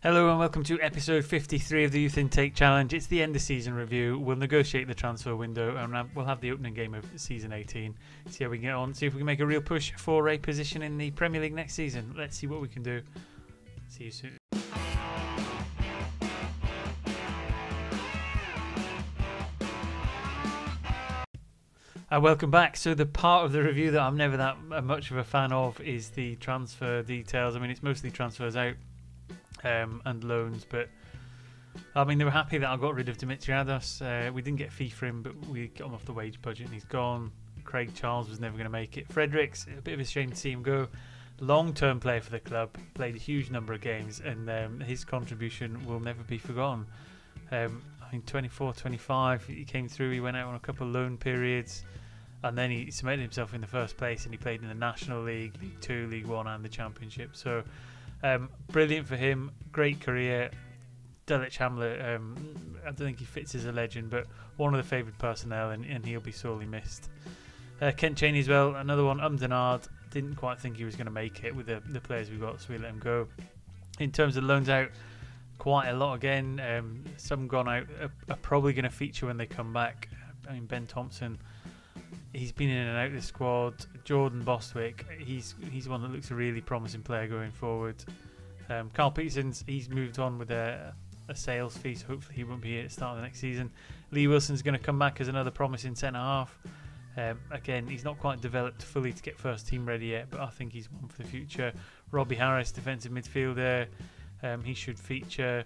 Hello and welcome to episode 53 of the Youth Intake Challenge. It's the end of season review. We'll negotiate the transfer window and we'll have the opening game of season 18. See how we can get on, see if we can make a real push for a position in the Premier League next season. Let's see what we can do. See you soon. Welcome back. So the part of the review that I'm never that much of a fan of is the transfer details. I mean, it's mostly transfers out and loans, but I mean, they were happy that I got rid of Dimitriados. We didn't get a fee for him, but we got him off the wage budget and he's gone. Craig Charles was never going to make it. Fredericks, a bit of a shame to see him go. Long-term player for the club, played a huge number of games, and his contribution will never be forgotten. I think 24, 25, he came through, he went out on a couple of loan periods, and then he cemented himself in the first place, and he played in the National League, League 2, League 1 and the Championship. So brilliant for him, great career. Dulwich Hamlet, I don't think he fits as a legend, but one of the favoured personnel, and he'll be sorely missed. Kent Chaney as well, another one. Umdenard, didn't quite think he was going to make it with the players we got, so we let him go. In terms of loans out, quite a lot again. Some gone out are probably going to feature when they come back. I mean, Ben Thompson, he's been in and out of the squad. Jordan Bostwick, he's one that looks a really promising player going forward. Carl Peterson's, he's moved on with a sales fee, so hopefully he won't be here at the start of the next season. Lee Wilson's going to come back as another promising centre-half. Again, he's not quite developed fully to get first team ready yet, but I think he's one for the future. Robbie Harris, defensive midfielder, he should feature.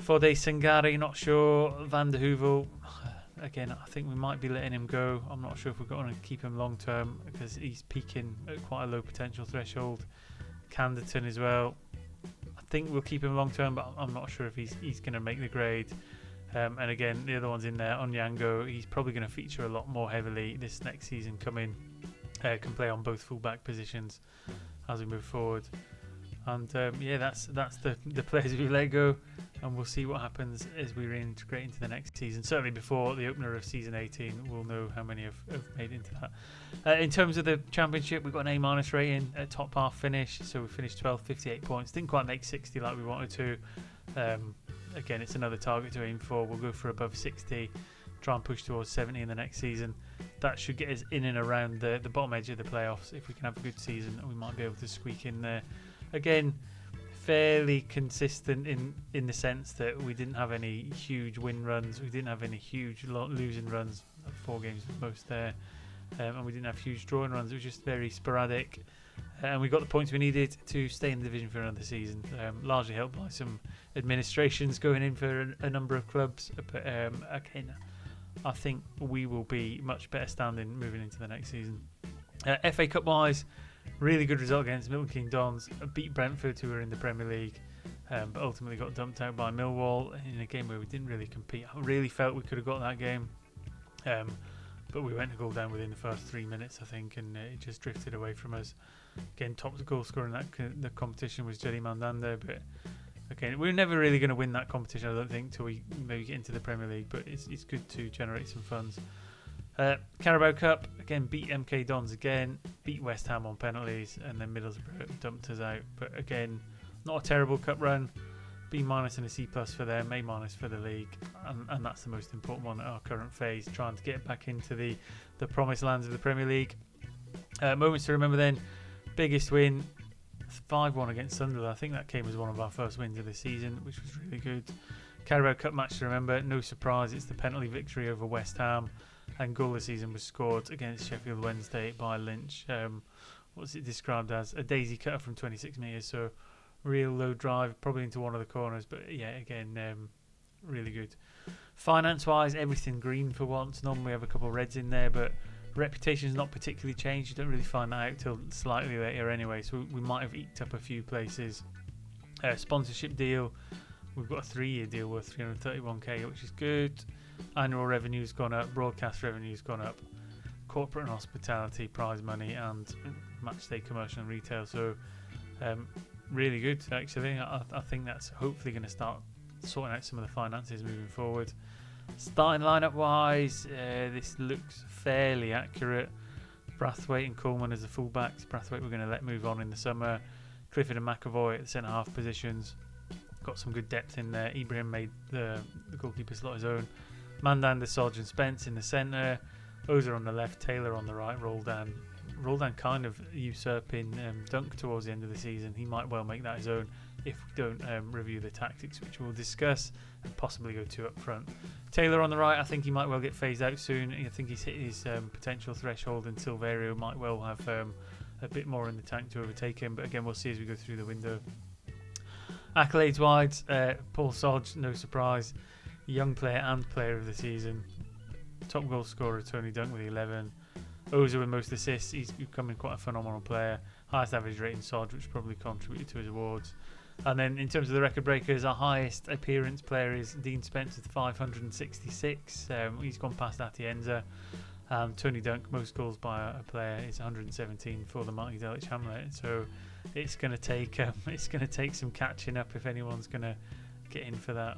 Fode Sangare, not sure. Van der Heuvel, again, I think we might be letting him go. I'm not sure if we're going to keep him long term because he's peaking at quite a low potential threshold. Canderton as well, I think we'll keep him long term, but I'm not sure if he's going to make the grade. And again, the other one's in there. Onyango, he's probably going to feature a lot more heavily this next season coming. Can play on both fullback positions as we move forward. And yeah, that's the players we let go, and we'll see what happens as we reintegrate into the next season. Certainly before the opener of season 18, we'll know how many have made into that. In terms of the Championship, we've got an A- rating at top half finish, so we finished 12th, 58 points. Didn't quite make 60 like we wanted to. Again, it's another target to aim for. We'll go for above 60, try and push towards 70 in the next season. That should get us in and around the bottom edge of the playoffs. If we can have a good season, we might be able to squeak in there. Again, fairly consistent in the sense that we didn't have any huge win runs. We didn't have any huge losing runs. 4 games was most there. And we didn't have huge drawing runs. It was just very sporadic. And we got the points we needed to stay in the division for another season. Largely helped by some administrations going in for a number of clubs. But again, I think we will be much better standing moving into the next season. FA Cup wise, really good result against Milton Keynes Dons. Beat Brentford, who were in the Premier League, but ultimately got dumped out by Millwall in a game where we didn't really compete. I really felt we could have got that game, but we went to goal down within the first 3 minutes, I think, and it just drifted away from us. Again, top goal scorer in the competition was Jerry Mandanda, but again, we're never really going to win that competition, I don't think, till we maybe get into the Premier League, but it's good to generate some funds. Carabao Cup, again, beat MK Dons again, beat West Ham on penalties, and then Middlesbrough dumped us out. But again, not a terrible cup run. B- and a C+ for them, A- for the league, and that's the most important one at our current phase, trying to get back into the promised lands of the Premier League. Moments to remember then, biggest win, 5-1 against Sunderland. I think that came as one of our first wins of the season, which was really good. Carabao Cup match to remember, no surprise, it's the penalty victory over West Ham. And goal this season was scored against Sheffield Wednesday by Lynch. What's it described as? A daisy cutter from 26 metres, so real low drive, probably into one of the corners. But yeah, again, really good. Finance-wise, everything green for once. Normally we have a couple of reds in there, but reputation's not particularly changed. You don't really find that out till slightly later anyway, so we might have eked up a few places. Sponsorship deal, we've got a 3-year deal worth 331k, which is good. Annual revenue's gone up, broadcast revenue's gone up, corporate and hospitality, prize money, and matchday commercial and retail. So really good, actually. I think that's hopefully going to start sorting out some of the finances moving forward. Starting lineup wise, this looks fairly accurate. Brathwaite and Coleman as the fullbacks. Brathwaite we're going to let move on in the summer. Clifford and McAvoy at the centre half positions. got some good depth in there. Ibrahim made the goalkeeper slot his own. Mandan, the Sergeant Spence in the centre. Oza on the left, Taylor on the right, Roldan kind of usurping Dunk towards the end of the season. He might well make that his own if we don't review the tactics, which we'll discuss, and possibly go 2 up front. Taylor on the right, I think he might well get phased out soon. I think he's hit his potential threshold, and Silverio might well have a bit more in the tank to overtake him, but again, we'll see as we go through the window. Accolades wide, Paul Sodge, no surprise, young player and player of the season. Top goal scorer Tony Dunk with 11. Oza with most assists. He's becoming quite a phenomenal player. Highest average rating Sodge, which probably contributed to his awards. And then in terms of the record breakers, our highest appearance player is Dean Spence with 566. He's gone past Atienza. Tony Dunk, most goals by a player, is 117 for the mighty Dulwich Hamlet. So it's going to take some catching up if anyone's going to get in for that.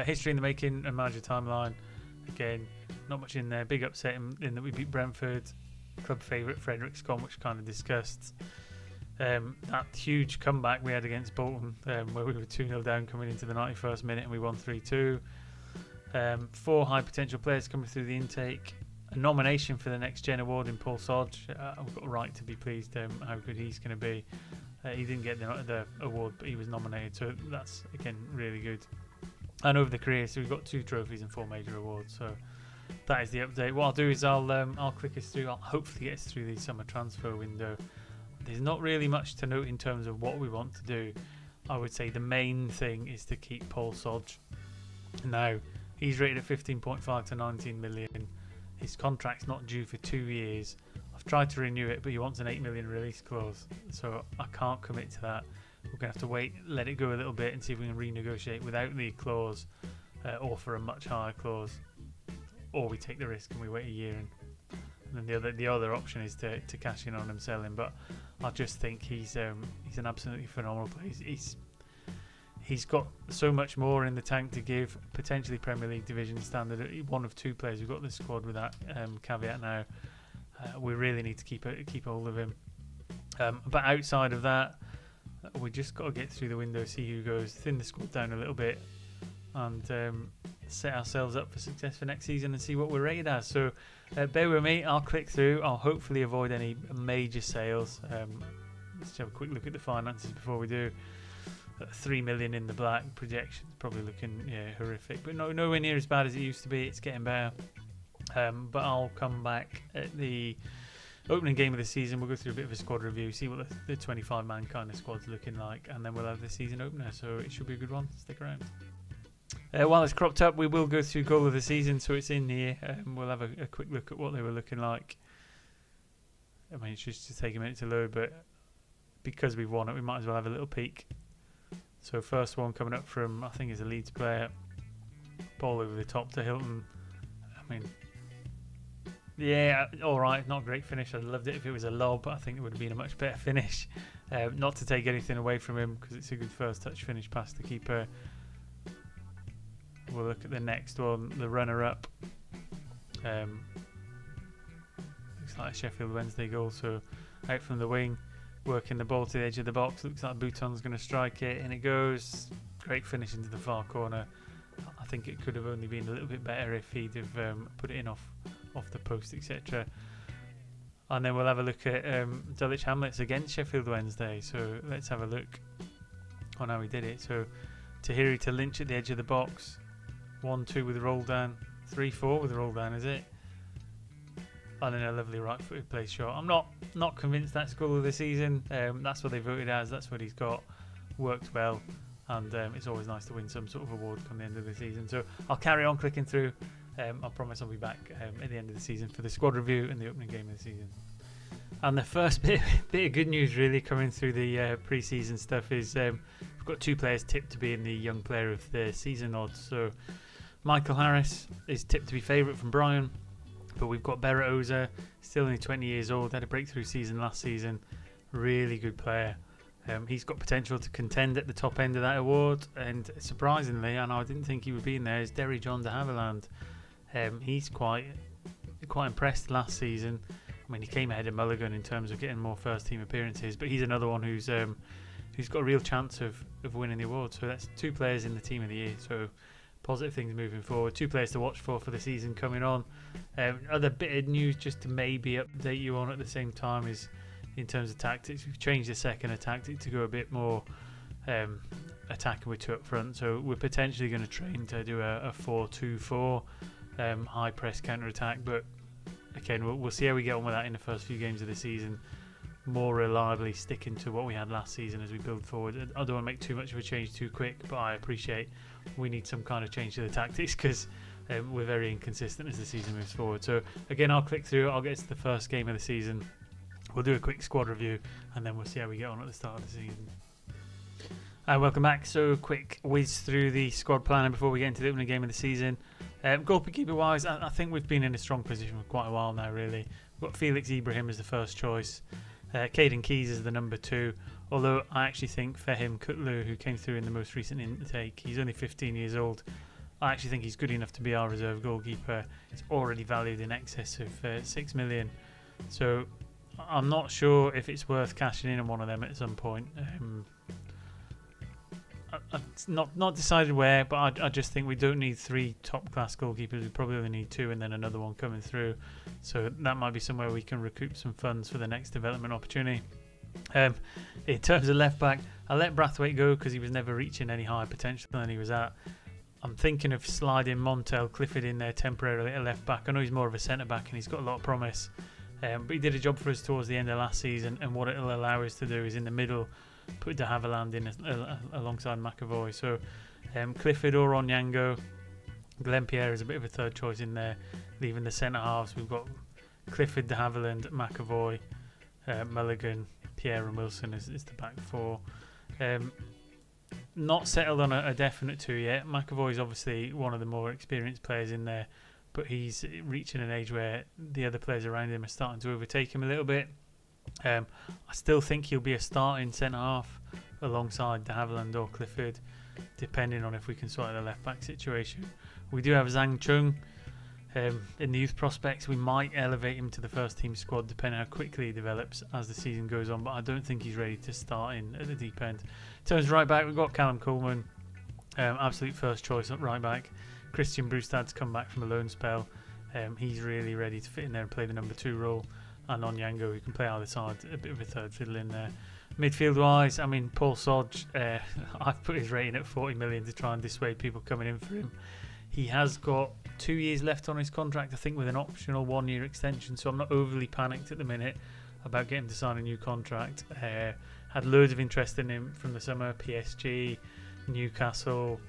History in the making and manager timeline. Again, not much in there. Big upset in that we beat Brentford. Club favourite Fredericks gone, which kind of discussed. That huge comeback we had against Bolton, where we were 2-0 down coming into the 91st minute and we won 3-2. 4 high potential players coming through the intake. A nomination for the Next Gen Award in Paul Sodge. I've got a right to be pleased how good he's going to be. He didn't get the award, but he was nominated, so that's, again, really good. And over the career, so we've got 2 trophies and 4 major awards, so that is the update. What I'll do is I'll click us through. I'll hopefully get us through the summer transfer window. There's not really much to note in terms of what we want to do. I would say the main thing is to keep Paul Sodge. Now, he's rated at 15.5 to 19 million. His contract's not due for 2 years. I've tried to renew it, but he wants an 8 million release clause, so I can't commit to that. We're going to have to wait, let it go a little bit and see if we can renegotiate without the clause, or for a much higher clause, or we take the risk and we wait a year. And then the other option is to cash in on him, sell him. But I just think he's an absolutely phenomenal player. He's got so much more in the tank to give. Potentially Premier League division standard. One of 2 players we've got in the squad with that caveat now. We really need to keep hold of him. But outside of that, we just got to get through the window, see who goes, thin the squad down a little bit, and set ourselves up for success for next season and see what we're rated as. So bear with me, I'll click through. I'll hopefully avoid any major sales. Let's have a quick look at the finances before we do. 3 million in the black, projections probably looking horrific, but nowhere near as bad as it used to be. It's getting better. But I'll come back at the opening game of the season. We'll go through a bit of a squad review, see what the 25-man kind of squad's looking like, and then we'll have the season opener, so it should be a good one. Stick around. While it's cropped up, we will go through goal of the season, so it's in here. We'll have a quick look at what they were looking like. I mean, it's just to take a minute to load, but because we've won it, we might as well have a little peek. So first one coming up from, I think, is a Leeds player. Ball over the top to Hilton. I mean, yeah, all right, not a great finish. I'd loved it if it was a lob. I think it would have been a much better finish. Not to take anything away from him, because it's a good first touch finish past the keeper. We'll look at the next one, the runner-up. Looks like a Sheffield Wednesday goal, so out from the wing, working the ball to the edge of the box. Looks like Bouton's going to strike it, and it goes. Great finish into the far corner. I think it could have only been a little bit better if he'd have put it in off the post, etc. And then we'll have a look at Dulwich Hamlets against Sheffield Wednesday. So let's have a look on how he did it. So Tahiri to Lynch at the edge of the box. 1-2 with a roll down. 3-4 with a roll down, is it? And then a lovely right-footed play shot. I'm not convinced that's goal of the season. That's what they voted as. That's what he's got. Worked well. And it's always nice to win some sort of award come the end of the season. So I'll carry on clicking through. I promise I'll be back at the end of the season for the squad review and the opening game of the season. And the first bit of good news really coming through the pre-season stuff is we've got 2 players tipped to be in the young player of the season odds. So Michael Harris is tipped to be favourite from Brian, but we've got Berat Oza, still only 20 years old, had a breakthrough season last season, really good player. He's got potential to contend at the top end of that award, and surprisingly, and I didn't think he would be in there, is Derry John de Havilland. He's quite impressed last season. I mean, he came ahead of Mulligan in terms of getting more first team appearances, but he's another one who's got a real chance of of winning the award. So that's 2 players in the team of the year. So positive things moving forward. 2 players to watch for the season coming on. Other bit of news just to maybe update you on at the same time is in terms of tactics. We've changed the second tactic to go a bit more attacking with 2 up front. So we're potentially going to train to do a 4-2-4 high press counter attack. But again, we'll see how we get on with that in the first few games of the season. More reliably sticking to what we had last season as we build forward. I don't want to make too much of a change too quick, but I appreciate we need some kind of change to the tactics because we're very inconsistent as the season moves forward. So again, I'll click through, I'll get to the first game of the season, we'll do a quick squad review, and then we'll see how we get on at the start of the season. Welcome back. So quick whiz through the squad planning before we get into the opening game of the season. Goalkeeper wise, I think we've been in a strong position for quite a while now really. We've got Felix Ibrahim as the first choice, Caden Keys is the number 2, although I actually think Fehim Kutlu, who came through in the most recent intake, he's only 15 years old. I actually think he's good enough to be our reserve goalkeeper. He's already valued in excess of 6 million. So I'm not sure if it's worth cashing in on one of them at some point. It's not decided where, but I just think we don't need 3 top-class goalkeepers. We probably only need 2 and then another one coming through. So that might be somewhere we can recoup some funds for the next development opportunity. In terms of left-back, I let Brathwaite go because he was never reaching any higher potential than he was at. I'm thinking of sliding Montel Clifford in there temporarily at left-back. I know he's more of a centre-back and he's got a lot of promise. But he did a job for us towards the end of last season, and what it'll allow us to do is in the middle put de Havilland in alongside McAvoy. So Clifford or Onyango. Glenn Pierre is a bit of a third choice in there. Leaving the centre halves, we've got Clifford, de Havilland, McAvoy, Mulligan, Pierre and Wilson is the back 4. Not settled on a definite 2 yet. McAvoy is obviously one of the more experienced players in there, but he's reaching an age where the other players around him are starting to overtake him a little bit. I still think he'll be a starting centre half alongside de Havilland or Clifford, depending on if we can sort out the left back situation. We do have Zhang Chung in the youth prospects. We might elevate him to the first team squad depending on how quickly he develops as the season goes on, but I don't think he's ready to start in at the deep end. In terms of right back, we've got Callum Coleman, absolute first choice at right back. Christian Brustad's come back from a loan spell. He's really ready to fit in there and play the number 2 role. And Onyango, who can play either side, a bit of a third fiddle in there. Midfield wise, I mean, Paul Sodge, I've put his rating at 40 million to try and dissuade people coming in for him. He has got 2 years left on his contract, I think, with an optional 1-year extension, so I'm not overly panicked at the minute about getting to sign a new contract. Had loads of interest in him from the summer, PSG, Newcastle,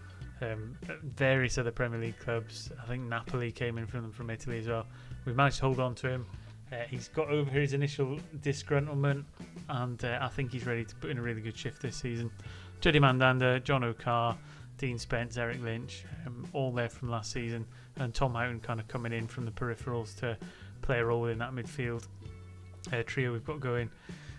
various other Premier League clubs. I think Napoli came in from Italy as well. We've managed to hold on to him. He's got over his initial disgruntlement, and I think he's ready to put in a really good shift this season. Jody Mandanda, John O'Carr, Dean Spence, Eric Lynch, all there from last season, and Tom Houghton kind of coming in from the peripherals to play a role in that midfield trio we've got going.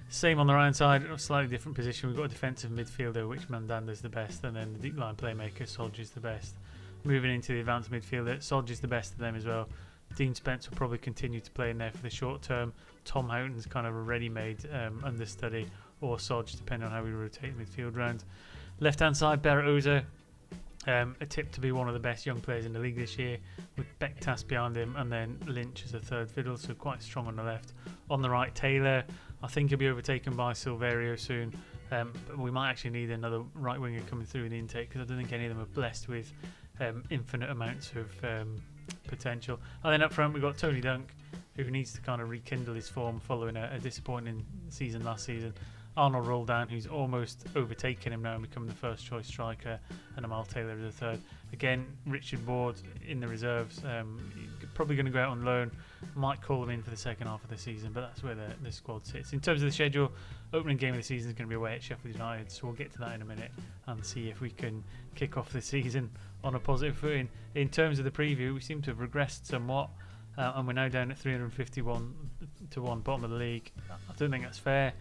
Same on the right side, a slightly different position. We've got a defensive midfielder, which Mandanda's the best, and then the deep line playmaker, Sodge, is the best. Moving into the advanced midfielder, Sodge is the best of them as well. Dean Spence will probably continue to play in there for the short term. Tom Houghton's kind of a ready-made understudy, or Sodge, depending on how we rotate the midfield round. Left-hand side, Berat Oza, a tip to be one of the best young players in the league this year, with Bektas behind him, and then Lynch as a third fiddle, so quite strong on the left. On the right, Taylor, I think he'll be overtaken by Silverio soon, but we might actually need another right winger coming through in the intake, because I don't think any of them are blessed with infinite amounts of potential. And then up front we've got Tony Dunk, who needs to kind of rekindle his form following a disappointing season last season. Arnold Roldan, who's almost overtaken him now and become the first choice striker, and Amal Taylor as a third. Again, Richard Ward in the reserves, probably going to go out on loan. Might call him in for the second half of the season, but that's where the squad sits. In terms of the schedule, opening game of the season is going to be away at Sheffield United, so we'll get to that in a minute and see if we can kick off the season on a positive footing. In terms of the preview, we seem to have regressed somewhat, and we're now down at 351 to 1, bottom of the league. I don't think that's fair.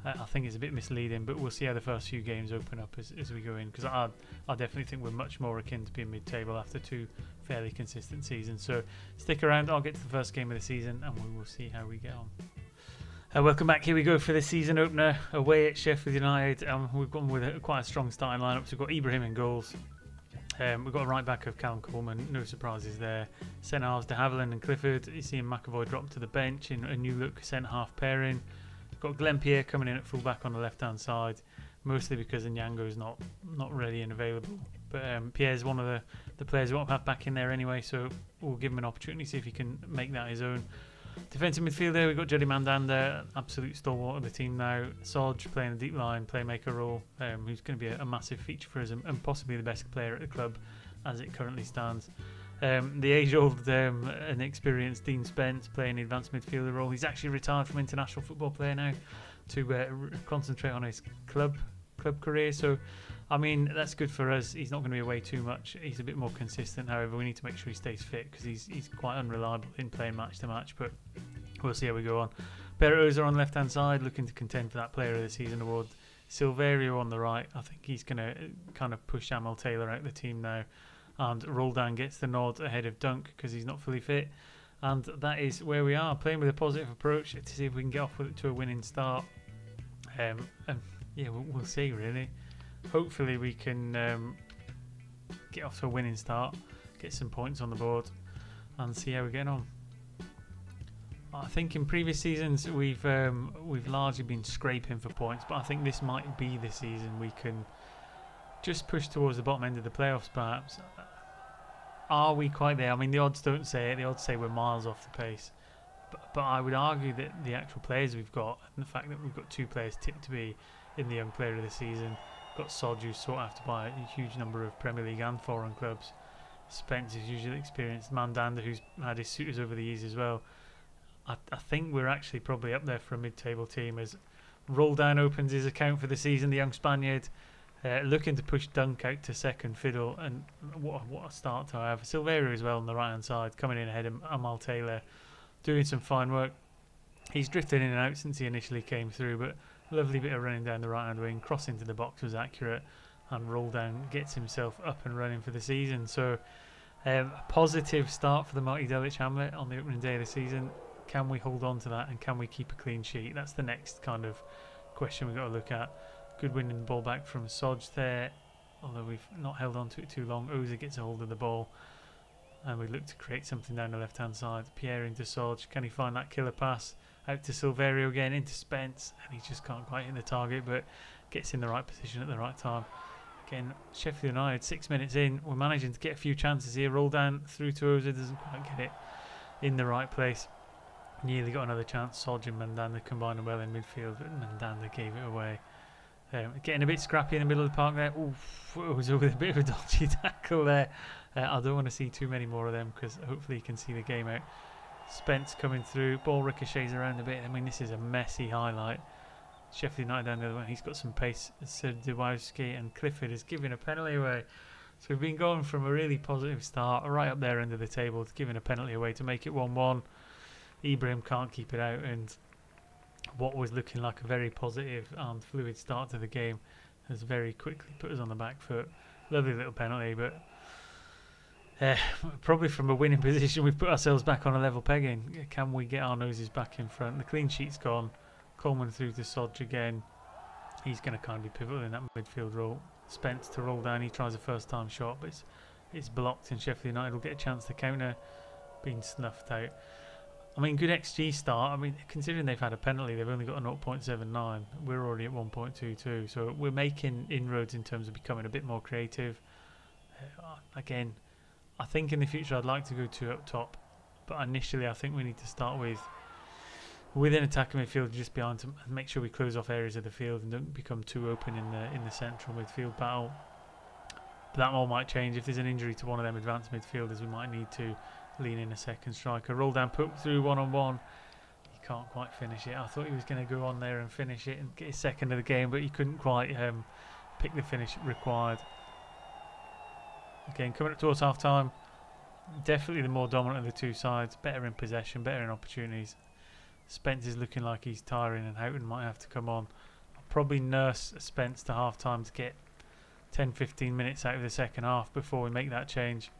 I think it's a bit misleading, but we'll see how the first few games open up as we go in, because I definitely think we're much more akin to being mid-table after 2 fairly consistent seasons. So stick around, I'll get to the first game of the season and we will see how we get on. Welcome back. Here we go for the season opener away at Sheff United. We've gone with quite a strong starting lineup. So we've got Ibrahim in goals. We've got a right back of Callum Coleman. No surprises there. Centre halves de Havilland and Clifford. You're seeing McAvoy drop to the bench in a new look centre half pairing. We've got Glenn Pierre coming in at full back on the left hand side, mostly because Nyango's not ready and available. But Pierre's one of the players we want to have back in there anyway, so we'll give him an opportunity, see if he can make that his own. Defensive midfielder, we've got Jody Mandanda, absolute stalwart of the team now. Soggy playing the deep line, playmaker role, who's going to be a massive feature for us and possibly the best player at the club as it currently stands. The age-old and experienced Dean Spence playing the advanced midfielder role. He's actually retired from international football player now to concentrate on his club career. So, I mean, that's good for us. He's not going to be away too much. He's a bit more consistent. However, we need to make sure he stays fit because he's quite unreliable in playing match to match. But we'll see how we go on. Berroza on the left-hand side, looking to contend for that Player of the Season award. Silverio on the right. I think he's going to kind of push Amal Taylor out of the team now. And Roldan gets the nod ahead of Dunk because he's not fully fit. And that is where we are, playing with a positive approach to see if we can get off with it to a winning start. And yeah, we'll see, really. Hopefully we can get off to a winning start, get some points on the board, and see how we're getting on. I think in previous seasons we've largely been scraping for points, but I think this might be the season we can just push towards the bottom end of the playoffs, perhaps. Are we quite there? I mean, the odds don't say it. The odds say we're miles off the pace. But I would argue that the actual players we've got, and the fact that we've got two players tipped to be in the Young Player of the Season, got Soggy, who's sought after by a huge number of Premier League and foreign clubs. Spence is usually experienced. Mandanda, who's had his suitors over the years as well. I think we're actually probably up there for a mid-table team as Roldan opens his account for the season, the young Spaniard. Looking to push Dunk out to second fiddle, and what a start to have. Silverio as well on the right hand side, coming in ahead of Amal Taylor, doing some fine work. He's drifted in and out since he initially came through, but lovely bit of running down the right hand wing, cross into the box was accurate, and Roldan gets himself up and running for the season. So a positive start for the Marty Dulwich Hamlet on the opening day of the season. Can we hold on to that, and can we keep a clean sheet? That's the next kind of question we've got to look at. Good winning the ball back from Soggy there, although we've not held on to it too long. Oza gets a hold of the ball, and we look to create something down the left hand side. Pierre into Soggy, can he find that killer pass? Out to Silverio again, into Spence, and he just can't quite hit the target, but gets in the right position at the right time. Again, Sheff United, 6 minutes in, we're managing to get a few chances here. Roldan through to Oza, doesn't quite get it in the right place. Nearly got another chance. Soggy and Mandanda combining well in midfield, but Mandanda gave it away. Getting a bit scrappy in the middle of the park there. Oof, it was with a bit of a dodgy tackle there. I don't want to see too many more of them because hopefully you can see the game out. Spence coming through, ball ricochets around a bit. I mean, this is a messy highlight. Sheff United down the other one. He's got some pace. Serdowski and Clifford is giving a penalty away. So we've been going from a really positive start right up there under the table to giving a penalty away to make it 1-1. Ibrahim can't keep it out, and what was looking like a very positive and fluid start to the game has very quickly put us on the back foot. Lovely little penalty, but probably from a winning position we've put ourselves back on a level pegging. Can we get our noses back in front? The clean sheet's gone. Coleman through to Soggy again. He's going to kind of be pivotal in that midfield role. Spence to roll down. He tries a first time shot, but it's blocked, and Sheff United will get a chance to counter. Being snuffed out. I mean, good XG start. I mean, considering they've had a penalty, they've only got a 0.79. We're already at 1.22, so we're making inroads in terms of becoming a bit more creative. Again, I think in the future I'd like to go 2 up top, but initially I think we need to start with an attacking midfield just behind to make sure we close off areas of the field and don't become too open in the central midfield battle. But that all might change if there's an injury to one of them advanced midfielders. We might need to lean in a second striker. Roldan put through 1-on-1. He can't quite finish it. I thought he was going to go on there and finish it and get his second of the game, but he couldn't quite pick the finish required. Again, coming up towards half time, definitely the more dominant of the two sides. Better in possession, better in opportunities. Spence is looking like he's tiring, and Houghton might have to come on. I'll probably nurse Spence to half time to get 10-15 minutes out of the second half before we make that change,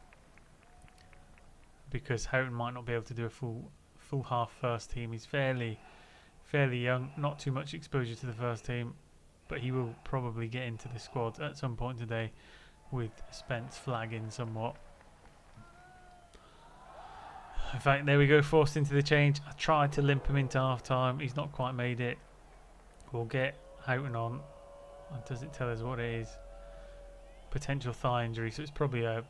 because Houghton might not be able to do a full half first team. He's fairly fairly young, not too much exposure to the first team, but he will probably get into the squad at some point today, with Spence flagging somewhat. In fact, there we go, forced into the change. I tried to limp him into half time. He's not quite made it. We'll get Houghton on. Does it tell us what it is? Potential thigh injury, so it's probably a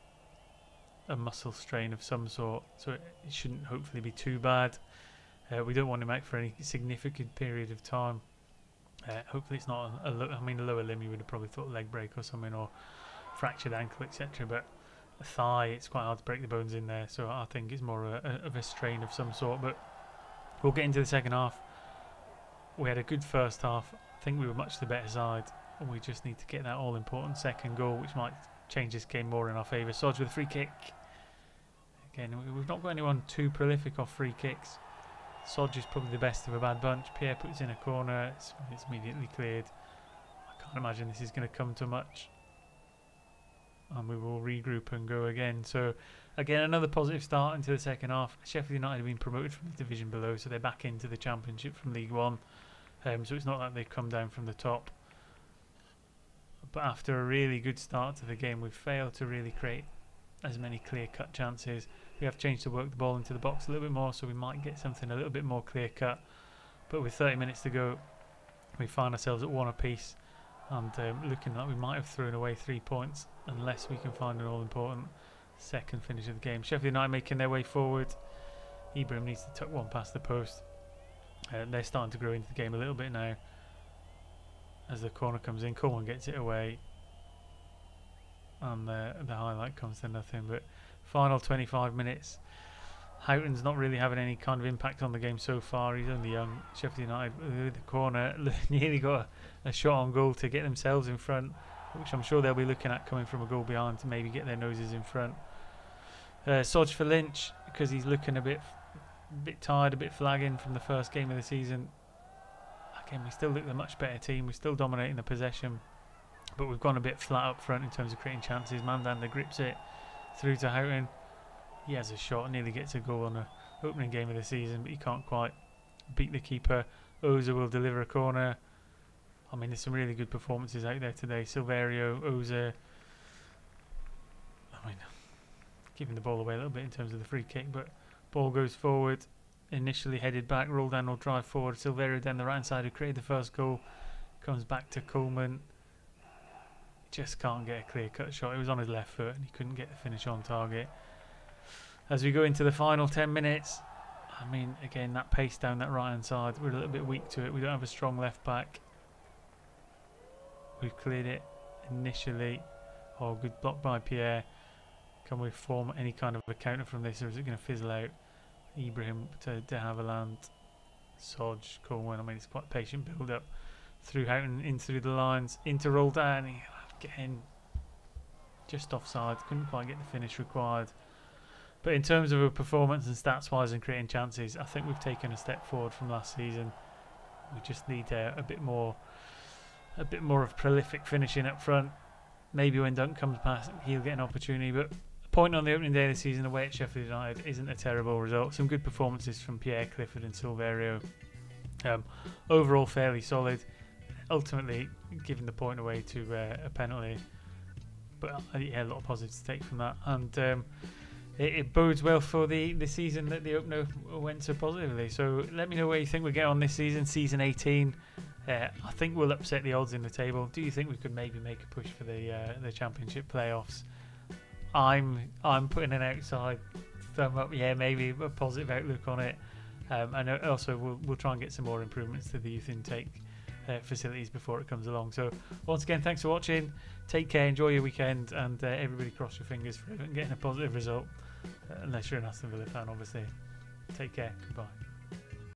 muscle strain of some sort. So it shouldn't hopefully be too bad. We don't want him out for any significant period of time. Hopefully it's not a lower limb. You would have probably thought leg break or something, or fractured ankle, etc. But a thigh, it's quite hard to break the bones in there, so I think it's more of a strain of some sort. But we'll get into the second half. We had a good first half. I think we were much the better side, and we just need to get that all-important second goal, which might change this game more in our favour. Soggy with a free kick. Again, we've not got anyone too prolific off free kicks. Soggy is probably the best of a bad bunch. Pierre puts in a corner. It's immediately cleared. I can't imagine this is going to come to much. And we will regroup and go again. So again, another positive start into the second half. Sheffield United have been promoted from the division below, so they're back into the Championship from League One. So it's not like they've come down from the top. But after a really good start to the game, we've failed to really create as many clear-cut chances. We have changed to work the ball into the box a little bit more, so we might get something a little bit more clear-cut. But with 30 minutes to go, we find ourselves at one apiece, and looking like we might have thrown away 3 points unless we can find an all-important second finish of the game. Sheffield United making their way forward. Ibrahim needs to tuck one past the post. They're starting to grow into the game a little bit now. As the corner comes in, Coleman gets it away, and the highlight comes to nothing. But final 25 minutes, Houghton's not really having any kind of impact on the game so far. He's only young. Sheffield United with the corner nearly got a shot on goal to get themselves in front, which I'm sure they'll be looking at coming from a goal behind to maybe get their noses in front. Sodge for Lynch, because he's looking a bit tired, a bit flagging from the first game of the season. Again, we still look the much better team. We're still dominating the possession, but we've gone a bit flat up front in terms of creating chances. Mandanda grips it through to Houghton. He has a shot, nearly gets a goal on the opening game of the season, but he can't quite beat the keeper. Oza will deliver a corner. I mean, there's some really good performances out there today. Silverio, Oza. I mean, giving the ball away a little bit in terms of the free kick, but ball goes forward. Initially headed back, Roldan will drive forward. Silverio down the right hand side, who created the first goal, comes back to Coleman. Just can't get a clear cut shot. It was on his left foot and he couldn't get the finish on target. As we go into the final 10 minutes, I mean, again, that pace down that right hand side, we're a little bit weak to it. We don't have a strong left back. We've cleared it initially. Oh, good block by Pierre. Can we form any kind of a counter from this, or is it going to fizzle out? Ibrahim to Haviland, Sodge, Coleman. I mean, it's quite a patient build up through Houghton, in through the lines, into Roldan. Again, just offside, couldn't quite get the finish required. But in terms of a performance and stats wise and creating chances, I think we've taken a step forward from last season. We just need a bit more of prolific finishing up front. Maybe when Dunk comes past, he'll get an opportunity. But a point on the opening day of the season away at Sheffield United isn't a terrible result. Some good performances from Pierre, Clifford and Silverio. Overall fairly solid. Ultimately giving the point away to a penalty. But yeah, a lot of positives to take from that. And it bodes well for the season that the opener went so positively. So let me know where you think we get on this season, season 18. I think we'll upset the odds in the table. Do you think we could maybe make a push for the championship playoffs? I'm putting an outside thumb up. Yeah, maybe a positive outlook on it. And also we'll try and get some more improvements to the youth intake facilities before it comes along. So once again, thanks for watching. Take care, enjoy your weekend, and everybody cross your fingers for getting a positive result. Unless you're an Aston Villa fan, obviously. Take care. Goodbye.